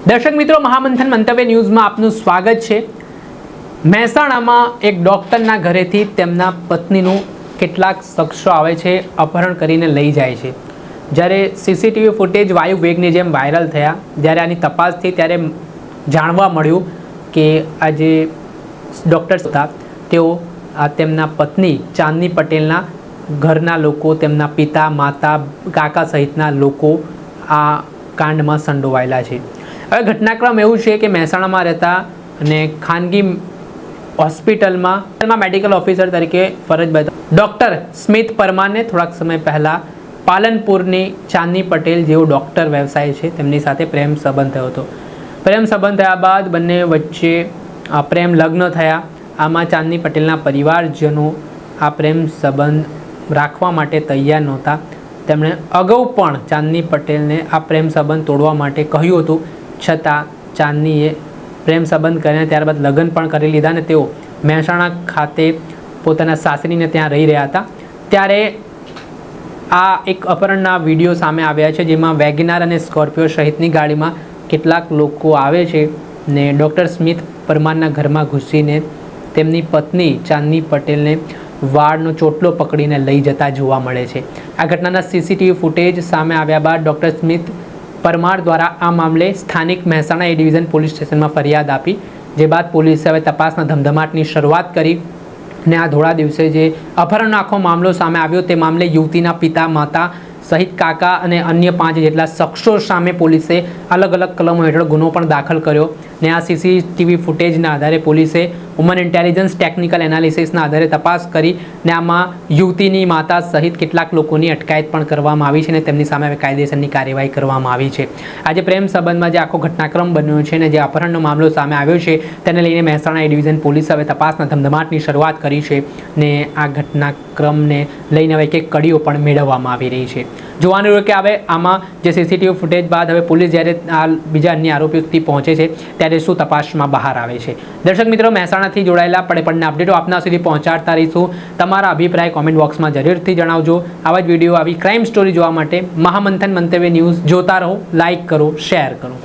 દર્શક મિત્રો, મહામંથન મંતવ્ય ન્યૂઝમાં આપનું સ્વાગત છે। મહેસાણામાં એક ડૉક્ટરના ઘરેથી તેમના પત્નીનું કેટલાક શખ્સો આવે છે, અપહરણ કરીને લઈ જાય છે। જ્યારે સીસીટીવી ફૂટેજ વાયુ વેગની જેમ વાયરલ થયા, જ્યારે આની તપાસ થઈ ત્યારે જાણવા મળ્યું કે આ જે ડૉક્ટર હતા તેઓ તેમના પત્ની ચાંદની પટેલના ઘરના લોકો, તેમના પિતા, માતા, કાકા સહિતના લોકો આ કાંડમાં સંડોવાયેલા છે। હવે ઘટનાક્રમ એવું છે કે મહેસાણામાં રહેતા અને ખાનગી હોસ્પિટલમાં મેડિકલ ઓફિસર તરીકે ફરજ બજાવતા ડૉક્ટર સ્મિત પરમારને થોડાક સમય પહેલાં પાલનપુરની ચાંદની પટેલ જેઓ ડૉક્ટર વ્યવસાય છે તેમની સાથે પ્રેમ સંબંધ થયો હતો। પ્રેમ સંબંધ થયા બાદ બંને વચ્ચે પ્રેમ લગ્ન થયા। આમાં ચાંદની પટેલના પરિવારજનો આ પ્રેમ સંબંધ રાખવા માટે તૈયાર નહોતા। તેમણે અગાઉ પણ ચાંદની પટેલને આ પ્રેમ સંબંધ તોડવા માટે કહ્યું હતું, છતાં ચાંદનીએ પ્રેમ સંબંધ કરીને ત્યારબાદ લગ્ન પણ કરી લીધા અને તેઓ મહેસાણા ખાતે પોતાના સાસરીને ત્યાં રહી રહ્યા હતા। ત્યારે આ એક અપહરણના વિડીયો સામે આવ્યા છે, જેમાં વેગનાર અને સ્કોર્પિયો સહિતની ગાડીમાં કેટલાક લોકો આવે છે ને ડૉક્ટર સ્મિત પરમારના ઘરમાં ઘૂસીને તેમની પત્ની ચાંદની પટેલને વાળનો ચોટલો પકડીને લઈ જતા જોવા મળે છે। આ ઘટનાના સીસીટીવી ફૂટેજ સામે આવ્યા બાદ ડૉક્ટર સ્મિત પરમાર દ્વારા આ મામલે સ્થાનિક મહેસાણા એ ડિવિઝન પોલીસ સ્ટેશનમાં ફરિયાદ આપી, જે બાદ પોલીસે હવે તપાસના ધમધમાટની શરૂઆત કરી અને આ ધોળા દિવસે જે અપહરણનો આખો મામલો સામે આવ્યો તે મામલે યુવતીના પિતા, માતા સહિત કાકા અને અન્ય 5 જેટલા શખ્સો સામે પોલીસે અલગ અલગ કલમો હેઠળ ગુનો પણ દાખલ કર્યો ને આ સીસીટીવી ફૂટેજના આધારે પોલીસે હ્યુમન ઇન્ટેલિજન્સ ટેકનિકલ એનાલિસિસના આધારે તપાસ કરી ને આમાં યુવતીની માતા સહિત કેટલાક લોકોની અટકાયત પણ કરવામાં આવી છે અને તેમની સામે કાયદેસરની કાર્યવાહી કરવામાં આવી છે। આજે પ્રેમ સંબંધમાં જે આખો ઘટનાક્રમ બન્યો છે અને જે અપહરણનો મામલો સામે આવ્યો છે તેને લઈને મહેસાણા એ ડિવિઝન પોલીસે હવે તપાસના ધમધમાટની શરૂઆત કરી છે ને આ ઘટનાક્રમને લઈને હવે એક કડીઓ પણ મેળવવામાં આવી રહી છે। જોવાનું રહ્યું કે હવે આમાં જે સીસીટીવી ફૂટેજ બાદ હવે પોલીસ જ્યારે આ બીજા અન્ય આરોપીઓ સુધી પહોંચે છે ત્યારે શું તપાસમાં બહાર આવે છે। દર્શક મિત્રો, મહેસાણાથી જોડાયેલા પડે અપડેટો આપના સુધી પહોંચાડતા રહીશું। તમારા અભિપ્રાય કોમેન્ટ બોક્સમાં જરૂરથી જણાવજો। આવા જ વિડીયો, આવી ક્રાઇમ સ્ટોરી જોવા માટે મહામંથન મંતવ્ય ન્યૂઝ જોતા રહો, લાઇક કરો, શેર કરો।